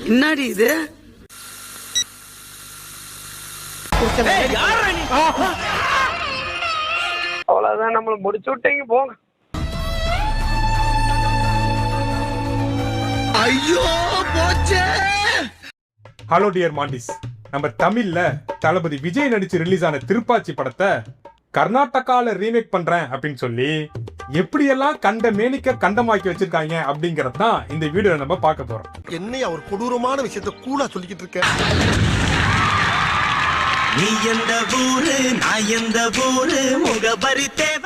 என்னடி இது? அவ்வளவுதான், நம்மள முடிச்சு விட்டீங்க போங்க. ஐயோ போச்சே. ஹலோ டியர் மாண்டிஸ், நம்ம தமிழ்ல தளபதி விஜய் நடிச்சு ரிலீஸ் ஆன திருப்பாச்சி படத்தை கர்நாடகால ரீமேக் பண்றேன் அப்படின்னு சொல்லி எப்படியெல்லாம் கண்ட மேனிக்க கண்டமாக்கி வச்சிருக்காங்க அப்படிங்கறதான் இந்த வீடியோல நம்ம பார்க்க போறோம். என்னையா ஒரு கொடூரமான விஷயத்தை கூலா சொல்லிக்கிட்டு இருக்க? நீ எந்த ஊரு நான் எந்த ஊரு முகபரி தேவை